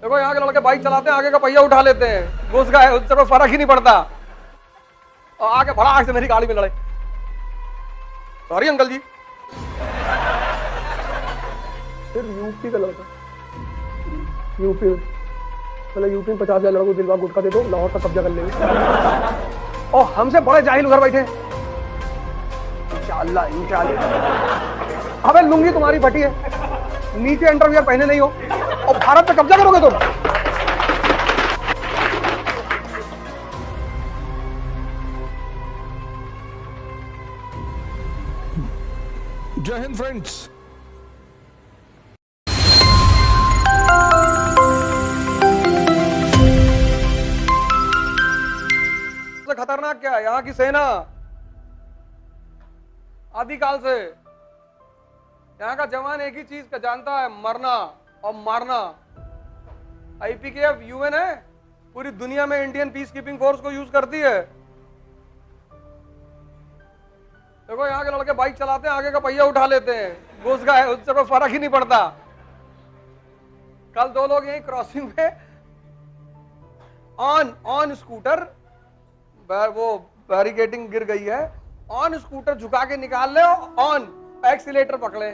देखो यहाँ के लड़के बाइक चलाते हैं, आगे का पहिया उठा लेते हैं, घुस गए, उससे कोई फर्क ही नहीं पड़ता और आगे भड़ाक से मेरी गाड़ी में लड़े। सॉरी अंकल जी। फिर यूपी का लड़का, यूपी में मतलब यूपी में 50,000 लड़कों को दिलवा गुटखा दे दो, लाहौर का कब्जा कर लेंगे और हमसे बड़े जाहिल उधर बैठे। इंशाअल्लाह इंशाअल्लाह। अबे लुंगी तुम्हारी फटी है, नीचे अंडरवियर पहने नहीं हो और भारत पे कब्जा करोगे तुम। जय हिंद फ्रेंड्स। खतरनाक क्या है, यहाँ की सेना आदिकाल से, यहाँ का जवान एक ही चीज का जानता है, मरना और मारना। आईपीकेएफ यूएन है, पूरी दुनिया में इंडियन पीस कीपिंग फोर्स को यूज करती है। देखो यहाँ के लड़के बाइक चलाते हैं, आगे का पहिया उठा लेते हैं, घुस गए, उससे कोई फर्क ही नहीं पड़ता। कल 2 लोग यही क्रॉसिंग पे ऑन स्कूटर, वो बैरिकेडिंग गिर गई है, ऑन स्कूटर झुका के निकाल ले, ऑन एक्सीलेटर पकड़े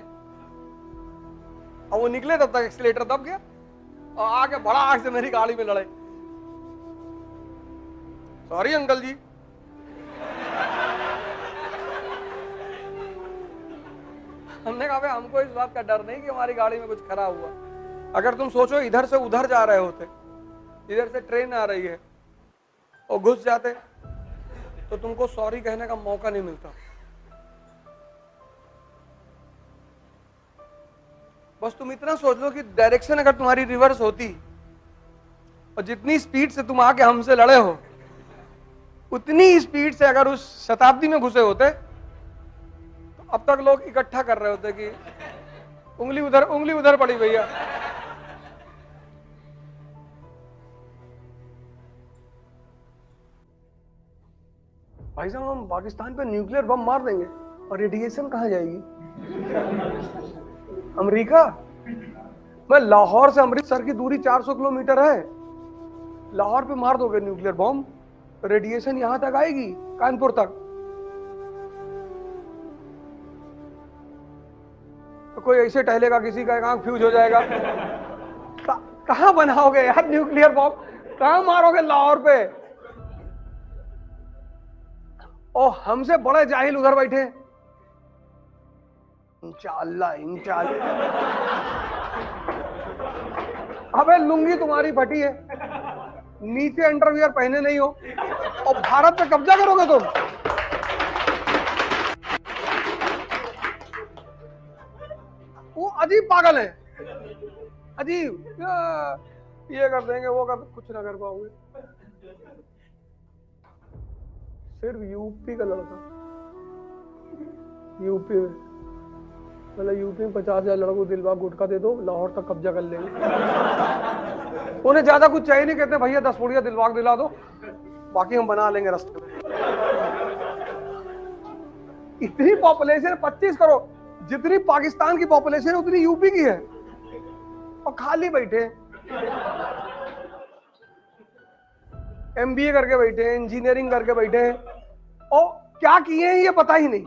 और वो निकले, तब तक एक्सीलेटर दब गया और आगे भड़ाक से मेरी गाड़ी में लड़े। सॉरी अंकल जी। हमने कहा हमको इस बात का डर नहीं कि हमारी गाड़ी में कुछ खराब हुआ। अगर तुम सोचो इधर से उधर जा रहे होते, इधर से ट्रेन आ रही है और घुस जाते तो तुमको सॉरी कहने का मौका नहीं मिलता। बस तुम इतना सोच लो कि डायरेक्शन अगर तुम्हारी रिवर्स होती और जितनी स्पीड से तुम आके हमसे लड़े हो, उतनी स्पीड से अगर उस शताब्दी में घुसे होते तो अब तक लोग इकट्ठा कर रहे होते कि उंगली उधर पड़ी भैया। भाई साहब हम पाकिस्तान पे न्यूक्लियर बम मार देंगे और रेडिएशन कहाँ जाएगी? अमेरिका मैं लाहौर से अमृतसर की दूरी 400 किलोमीटर है, लाहौर पे मार दोगे न्यूक्लियर बम, रेडिएशन यहां तक आएगी, कानपुर तक। तो कोई ऐसे टहलेगा, किसी का आंख फ्यूज हो जाएगा। कहां बनाओगे यार न्यूक्लियर बम, कहां मारोगे लाहौर पे? और हमसे बड़े जाहिल उधर बैठे। इंशाअल्लाह इंशाअल्लाह। अबे लुंगी तुम्हारी फटी है, नीचे अंडरवियर पहने नहीं हो और भारत पे कब्जा करोगे तुम। वो अजीब पागल है, अजीब, ये कर देंगे वो कर, कुछ ना कर पाओगे। सिर्फ यूपी का लड़का, यूपी में मतलब यूपी में 50,000 लड़कों को दिलवा गुटखा दे दो, लाहौर तक कब्जा कर लेंगे। उन्हें ज्यादा कुछ चाहिए नहीं, कहते भैया 10 पुड़िया दिलवा दिला दो, बाकी हम बना लेंगे रास्ते में। इतनी पॉपुलेशन 25 करोड़, जितनी पाकिस्तान की पॉपुलेशन है उतनी यूपी की है और खाली बैठे, एमबीए करके बैठे, इंजीनियरिंग करके बैठे और क्या किए हैं ये पता ही नहीं।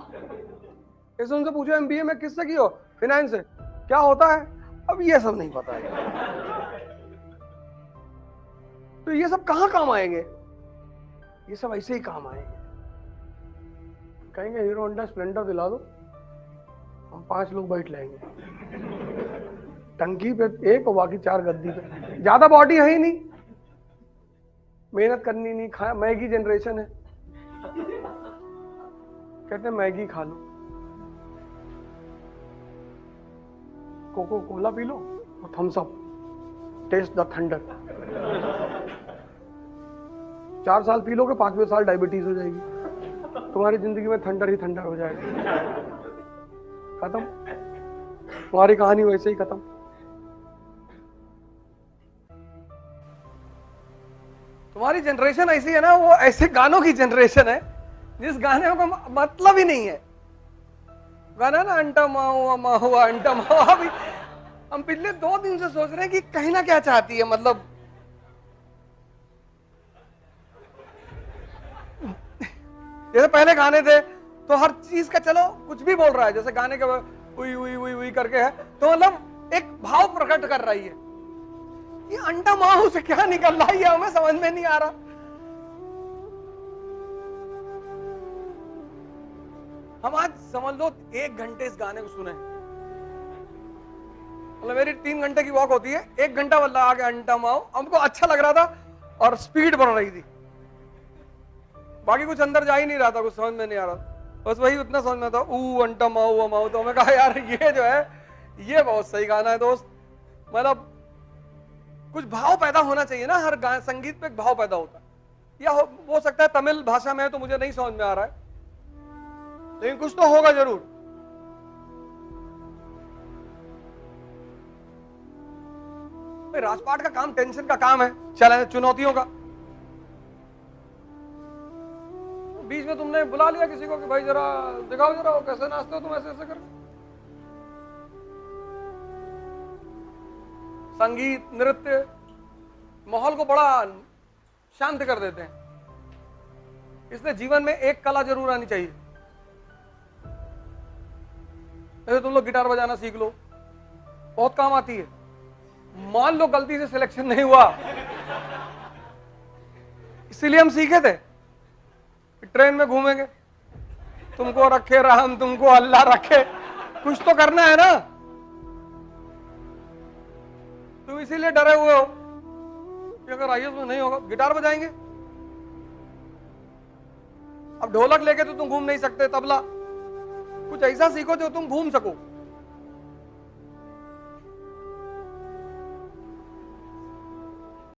जैसे उनसे पूछो एमबीए में किससे की हो, फाइनेंस से, क्या होता है, अब ये सब नहीं पता है। तो ये सब कहां काम आएंगे? ये सब ऐसे ही काम आएंगे। कहेंगे हीरो होंडा स्प्लेंडर दिला दो, हम 5 लोग बैठ लेंगे टंकी पे, एक और बाकी 4 गद्दी पे। ज्यादा बॉडी है ही नहीं, मेहनत करनी नहीं, खा मैगी जनरेशन है, कहते मैगी खा लो, कोको कोला पी लो और Thums Up, taste the thunder. 4 साल पी लोगे, 5वें साल डायबिटीज हो जाएगी, तुम्हारी जिंदगी में थंडर ही थंडर हो जाएगा, खत्म, तुम्हारी कहानी वैसे ही खत्म। तुम्हारी जनरेशन ऐसी है ना, वो ऐसे गानों की जनरेशन है जिस गाने का मतलब ही नहीं है। गाना ना अंटा माहुआ माहुआ अंटा माहुआ, अभी हम पिछले 2 दिन से सोच रहे हैं कि कहीं ना क्या चाहती है, मतलब जैसे पहले गाने थे तो हर चीज का चलो कुछ भी बोल रहा है, जैसे गाने के उई उई उई उई करके है तो मतलब एक भाव प्रकट कर रही है। ये अंडा माहू से क्या निकल रहा है हमें समझ में नहीं आ रहा। हम आज समझ लो 1 घंटे इस गाने को सुने, मतलब मेरी 3 घंटे की वॉक होती है, 1 घंटा बल्ला आगे अंडा माओ, हमको अच्छा लग रहा था और स्पीड बढ़ रही थी, बाकी कुछ अंदर जा ही नहीं रहा था, कुछ समझ में नहीं आ रहा, बस वही उतना समझ में था ऊ अंटा माओ माओ। तो मैं कहा यार ये जो है ये बहुत सही गाना है दोस्त, मतलब कुछ भाव पैदा होना चाहिए ना, हर संगीत पे एक भाव पैदा होता है, या हो सकता है तमिल भाषा में है तो मुझे नहीं समझ में आ रहा है, लेकिन कुछ तो होगा जरूर। राजपाट का काम टेंशन का काम है, चैलेंज चुनौतियों का। बीच में तुमने बुला लिया किसी को कि भाई जरा दिखाओ जरा वो कैसे नाचते हो तुम ऐसे ऐसे करके। संगीत नृत्य माहौल को बड़ा शांत कर देते हैं, इसलिए जीवन में एक कला जरूर आनी चाहिए। जैसे तुम लोग गिटार बजाना सीख लो, बहुत काम आती है। मान लो गलती से सिलेक्शन नहीं हुआ, इसीलिए हम सीखे थे, ट्रेन में घूमेंगे, तुमको रखे राम तुमको अल्लाह रखे, कुछ तो करना है ना, तुम इसीलिए डरे हुए हो कि अगर आईएएस में नहीं होगा। गिटार बजाएंगे, अब ढोलक लेके तो तुम घूम नहीं सकते, तबला, कुछ ऐसा सीखो जो तुम घूम सको।